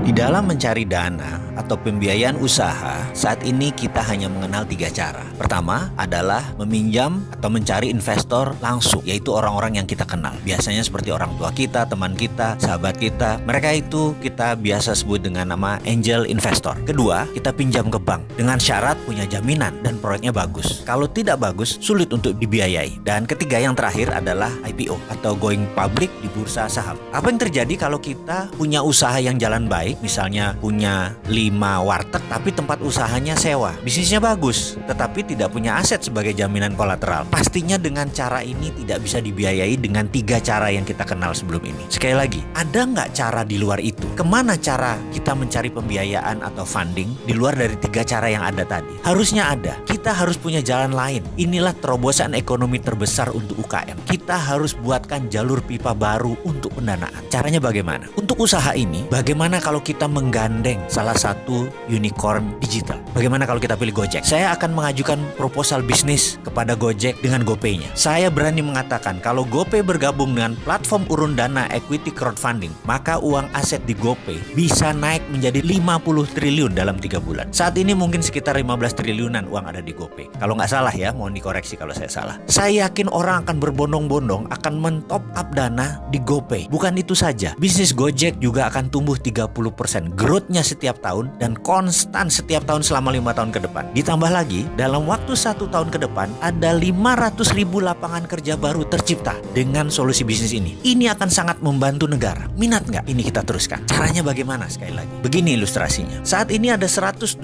Di dalam mencari dana atau pembiayaan usaha, saat ini kita hanya mengenal 3 cara. Pertama adalah meminjam atau mencari investor langsung, yaitu orang-orang yang kita kenal. Biasanya seperti orang tua kita, teman kita, sahabat kita. Mereka itu kita biasa sebut dengan nama angel investor. Kedua, kita pinjam ke bank dengan syarat punya jaminan dan proyeknya bagus. Kalau tidak bagus, sulit untuk dibiayai. Dan ketiga yang terakhir adalah IPO atau going public di bursa saham. Apa yang terjadi kalau kita punya usaha yang jalan baik, misalnya punya 5 warteg tapi tempat usahanya sewa, bisnisnya bagus tetapi tidak punya aset sebagai jaminan kolateral? Pastinya dengan cara ini tidak bisa dibiayai dengan 3 cara yang kita kenal sebelum ini. Sekali lagi, ada nggak cara di luar itu? Kemana cara kita mencari pembiayaan atau funding di luar dari 3 cara yang ada tadi? Harusnya ada. Kita harus punya jalan lain. Inilah terobosan ekonomi terbesar untuk UKM. Kita harus buatkan jalur pipa baru untuk pendanaan. Caranya bagaimana? Untuk usaha ini, bagaimana kalau kita menggandeng salah satu unicorn digital? Bagaimana kalau kita pilih Gojek? Saya akan mengajukan proposal bisnis kepada Gojek dengan GoPay-nya. Saya berani mengatakan kalau GoPay bergabung dengan platform urun dana equity crowdfunding, maka uang aset di GoPay bisa naik menjadi 50 triliun dalam 3 bulan. Saat ini mungkin sekitar 15 triliunan uang ada di GoPay. Kalau nggak salah ya, mohon dikoreksi kalau saya salah. Saya yakin orang akan berbondong-bondong akan men-top up dana di GoPay. Bukan itu saja, bisnis Gojek juga akan tumbuh 30%. Growth-nya setiap tahun dan konstan setiap tahun selama 5 tahun ke depan. Ditambah lagi, dalam waktu 1 tahun ke depan ada 500.000 lapangan kerja baru tercipta dengan solusi bisnis ini. Ini akan sangat membantu negara. Minat nggak? Ini kita teruskan. Caranya bagaimana? Sekali lagi, begini ilustrasinya. Saat ini ada 125.000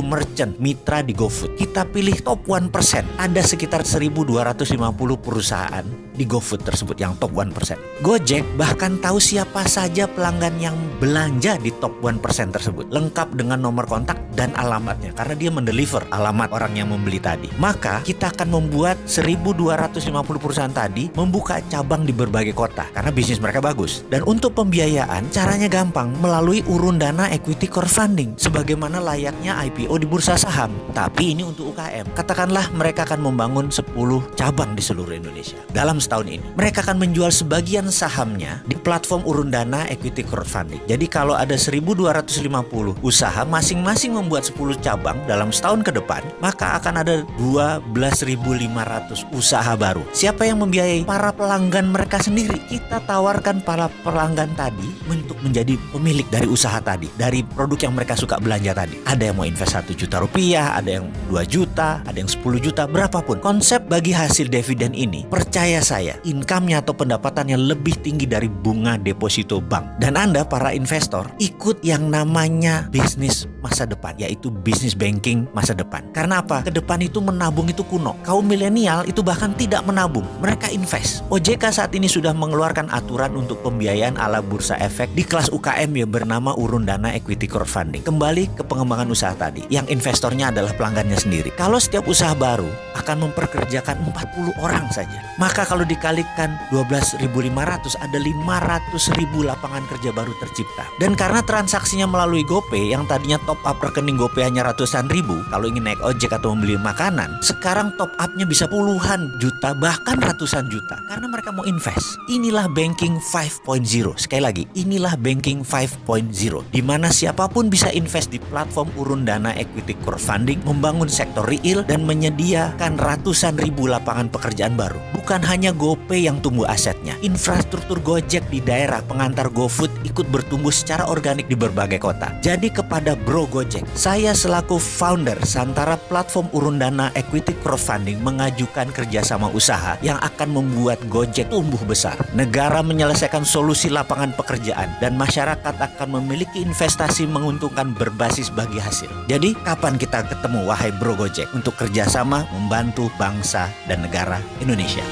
merchant mitra di GoFood. Kita pilih top 1%. Ada sekitar 1.250 perusahaan di GoFood tersebut yang top 1%. Gojek bahkan tahu siapa saja pelanggan yang belanja di top 1% tersebut, lengkap dengan nomor kontak dan alamatnya, karena dia mendeliver alamat orang yang membeli tadi. Maka kita akan membuat 1.250 perusahaan tadi membuka cabang di berbagai kota karena bisnis mereka bagus. Dan untuk pembiayaan caranya gampang, melalui urun dana equity crowdfunding sebagaimana layaknya IPO di bursa saham. Tapi ini untuk UKM. Katakanlah mereka akan membangun 10 cabang di seluruh Indonesia. Dalam setahun ini mereka akan menjual sebagian sahamnya di platform urun dana equity crowdfunding. Jadi kalau ada 1.250 usaha masing-masing membuat 10 cabang dalam setahun ke depan, maka akan ada 12.500 usaha baru. Siapa yang membiayai? Para pelanggan mereka sendiri. Kita tawarkan para pelanggan tadi untuk menjadi pemilik dari usaha tadi, dari produk yang mereka suka belanja tadi. Ada yang mau invest 1 juta rupiah, ada yang 2 juta, ada yang 10 juta, berapapun. Konsep bagi hasil dividen ini, percaya saya, income-nya atau pendapatannya lebih tinggi dari bunga deposito bank. Dan Anda para investor ikut yang namanya bisnis masa depan, yaitu bisnis banking masa depan. Karena apa? Ke depan itu menabung itu kuno. Kaum milenial itu bahkan tidak menabung, mereka invest. OJK saat ini sudah mengeluarkan aturan untuk pembiayaan ala bursa efek di kelas UKM yang bernama urun dana equity crowdfunding. Kembali ke pengembangan usaha tadi, yang investornya adalah pelanggannya sendiri. Kalau setiap usaha baru akan memperkerjakan 40 orang saja, maka kalau dikalikan 12.500 ada 500.000 lapangan kerja baru tercipta. Dan karena transaksinya melalui GoPay yang tadinya top up rekening GoPay hanya ratusan ribu, kalau ingin naik ojek atau membeli makanan, sekarang top upnya bisa puluhan juta bahkan ratusan juta karena mereka mau invest. Inilah banking 5.0. Sekali lagi, inilah banking 5.0 di mana siapapun bisa invest di platform urun dana equity crowdfunding, membangun sektor real dan menyediakan ratusan ribu lapangan pekerjaan baru. Bukan hanya GoPay yang tumbuh asetnya, infrastruktur Gojek di daerah pengantar GoFood ikut bertumbuh secara organik di berbagai kota. Jadi kepada Bro Gojek, saya selaku founder Santara platform urun dana equity crowdfunding mengajukan kerjasama usaha yang akan membuat Gojek tumbuh besar. Negara menyelesaikan solusi lapangan pekerjaan dan masyarakat akan memiliki investasi menguntungkan berbasis bagi hasil. Jadi kapan kita ketemu wahai Bro Gojek untuk kerjasama membantu bangsa dan negara Indonesia?